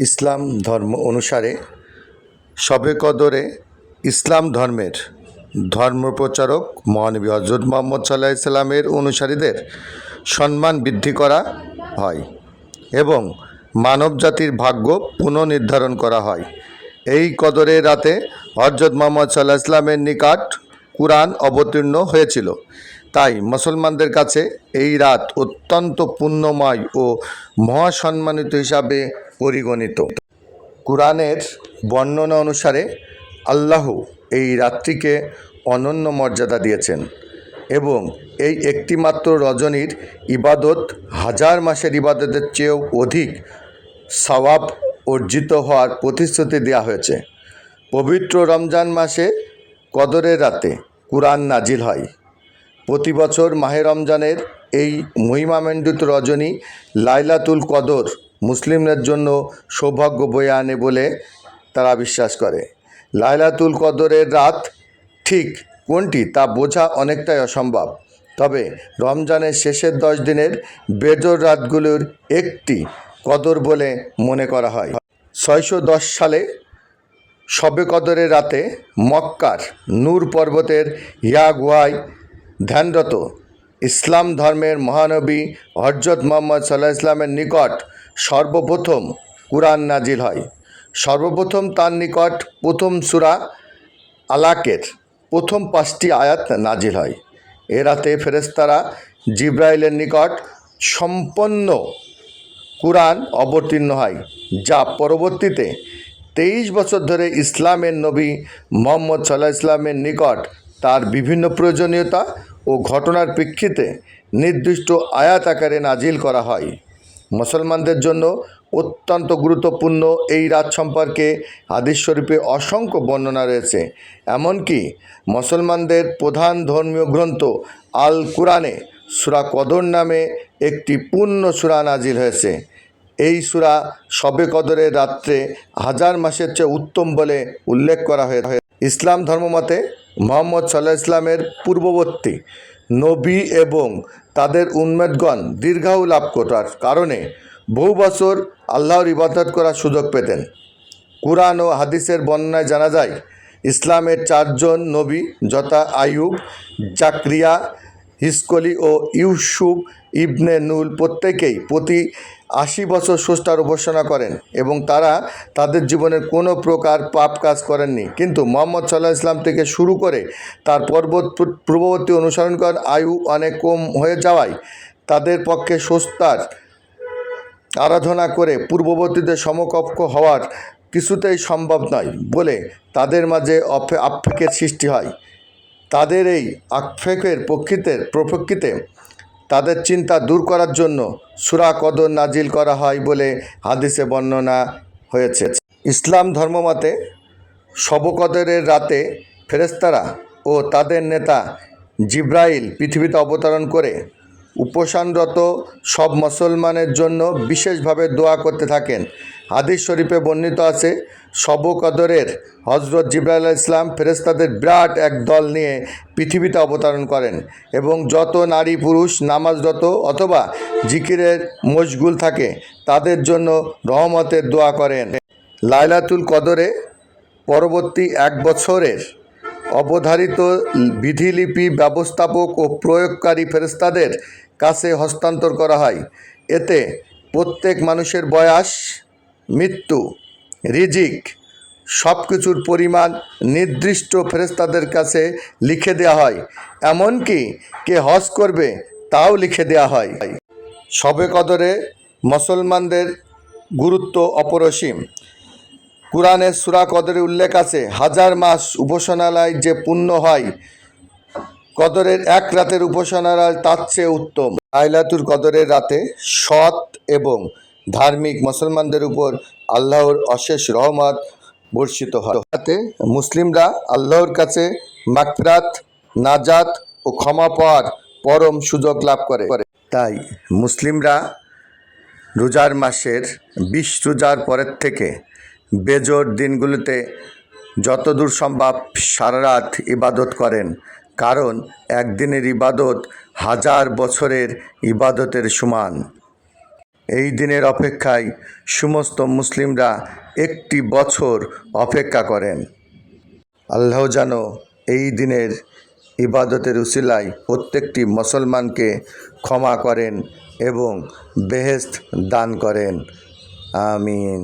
ইসলাম ধর্ম অনুসারে শবে কদরে ইসলাম ধর্মের ধর্মপ্রচারক মহানবী হজরত মুহাম্মদ সাল্লাল্লাহু আলাইহি সাল্লামের অনুসারীদের সম্মান বৃদ্ধি করা হয় এবং মানবজাতির ভাগ্য পুনর্নির্ধারণ করা হয়। এই কদরের রাতে হজরত মুহাম্মদ সাল্লাল্লাহু আলাইহি সাল্লামের নিকট কুরআন অবতীর্ণ হয়েছিল। তাই মুসলমানদের কাছে এই রাত অত্যন্ত পুণ্যময় ও মহাসম্মানিত হিসাবে পরিগণিত। কুরআনের বর্ণনা অনুসারে আল্লাহ এই রাত্রিকে অনন্য মর্যাদা দিয়েছেন এবং এই একটিমাত্র রজনীর ইবাদত হাজার মাসের ইবাদতের চেয়েও অধিক সওয়াব অর্জিত হওয়ার প্রতিশ্রুতি দেওয়া হয়েছে। পবিত্র রমজান মাসে কদরের রাতে কুরআন নাজিল হয়। প্রতি বছর মাহে রমজানের এই মহিমামণ্ডিত রজনী লাইলাতুল কদর মুসলিমদের জন্য সৌভাগ্য বয়ে আনে বলে তারা বিশ্বাস করে। লাইলাতুল কদরের রাত ঠিক কোনটি তা বোঝা অনেকটাই অসম্ভব, তবে রমজানের শেষের 10 দিনের বেজোর রাতগুলোর একটি কদর বলে মনে করা হয়। 610 সালে শবে কদরের রাতে মক্কার নূর পর্বতের হিরা গুহায় ধ্যানরত ইসলাম ধর্মের মহানবী হজরত মুহাম্মদ সাল্লাল্লাহু আলাইহি সাল্লামের নিকট সর্বপ্রথম কুরআন নাজিল হয়। সর্বপ্রথম তার নিকট প্রথম সূরা আলাকের প্রথম 5টি আয়াত নাজিল হয়। এ রাতে ফেরেশতারা জিবরাইলের নিকট সম্পন্ন কুরআন অবতীর্ণ হয়, যা পরবর্তীতে 23 বছর ধরে ইসলামের নবী মুহাম্মদ সাল্লাল্লাহু আলাইহি সাল্লামের নিকট তার বিভিন্ন প্রয়োজনীয়তা ও ঘটনার প্রেক্ষিতে নির্দিষ্ট আয়াত আকারে নাজিল করা হয়। মুসলমানদের জন্য অত্যন্ত গুরুত্বপূর্ণ এই রাত সম্পর্কে হাদিস শরীফে অসংখ্য বর্ণনা রয়েছে। এমনকি মুসলমানদের প্রধান ধর্মীয় গ্রন্থ আল কুরআনে সূরা কদর নামে একটি পূর্ণ সূরা নাজিল হয়েছে। এই সূরা শবে কদরের রাত্রে হাজার মাসের চেয়ে উত্তম বলে উল্লেখ করা হয়েছে। ইসলাম ধর্মমতে মুহাম্মদ সাল্লাল্লাহু আলাইহি সাল্লামের পূর্ববর্তী নবী এবং তাদের উম্মতগণ দীর্ঘায়ু লাভ করার কারণে বহু বছর আল্লাহর ইবাদত করার সুযোগ পেতেন। কুরআন ও হাদিসের বর্ণনায় জানা যায়, ইসলামের 4 জন নবী যথা আইয়ুব, জাকরিয়া, হিজকলি ও ইউসুফ ইবনে নুন প্রত্যেকেই প্রতি 80 বছর স্রষ্টার উপাসনা করেন এবং তারা তাদের জীবনের কোনো প্রকার পাপ কাজ করেননি। কিন্তু মুহাম্মদ সাল্লাল্লাহু আলাইহি সাল্লাম থেকে শুরু করে তার পূর্ববর্তী অনুসরণকারীর আয়ু অনেক কম হয়ে যাওয়ায় তাদের পক্ষে স্রষ্টার আরাধনা করে পূর্ববর্তীদের সমকক্ষ হওয়ার কিছুতেই সম্ভব নয় বলে তাদের মাঝে আক্ষেপের সৃষ্টি হয়। তাদের এই আক্ষেপের প্রক্ষিতে তাদের চিন্তা দূর করার জন্য সূরা কদর নাজিল করা হয় বলে হাদিসে বর্ণনা হয়েছে। ইসলাম ধর্মমতে শবে কদরের রাতে ফেরেশতারা ও তাদের নেতা জিবরাইল পৃথিবীতে অবতরণ করে উপাসনরত সব মুসলমানের জন্য বিশেষভাবে দোয়া করতে থাকেন। হাদিস শরীফে বর্ণিত আছে, শবে কদরের হজরত জিবরাইল আলাইহিস সালাম ফেরেশতাদের বিরাট এক দল নিয়ে পৃথিবীতে অবতরণ করেন এবং যত নারী পুরুষ নামাজরত অথবা জিকিরের মশগুল থাকে তাদের জন্য রহমতের দোয়া করেন। লাইলাতুল কদরে পরবর্তী 1 বছরের অবধারিত বিধিলিপি ব্যবস্থাপক ও প্রয়োগকারী ফেরেশতাদের কাছে হস্তান্তর করা হয়। এতে প্রত্যেক মানুষের বয়স, মৃত্যু, রিজিক সব কিছুর পরিমাণ নির্দিষ্ট ফেরেশতাদের কাছে লিখে দেওয়া হয়। এমনকি কে হজ করবে তাও লিখে দেওয়া হয়। শবে কদরে মুসলমানদের গুরুত্ব অপরিসীম। কুরআনের সূরা কদরে উল্লেখ আছে, হাজার মাস উপাসনালয় যে পূর্ণ হয়, কদরের 1 রাতের উপাসনালয় তার চেয়ে উত্তম। লাইলাতুল কদরের রাতে সৎ এবং ধার্মিক মুসলমানদের উপর আল্লাহর অশেষ রহমত বর্ষিত হয়। রাতে মুসলিমরা আল্লাহর কাছে মাগফিরাত, নাজাত ও ক্ষমা পাওয়ার পরম সুযোগ লাভ করে। তাই মুসলিমরা রোজার মাসের 20 রোজার পরের থেকে বেজোর দিনগুলোতে যতদূর সম্ভব সারা রাত ইবাদত করেন, কারণ একদিনের ইবাদত হাজার বছরের ইবাদতের সমান। এই দিনের অপেক্ষায় সমস্ত মুসলিমরা একটি বছর অপেক্ষা করেন। আল্লাহ যেন এই দিনের ইবাদতের উসিলায় প্রত্যেকটি মুসলমানকে ক্ষমা করেন এবং বেহেশত দান করেন। আমিন।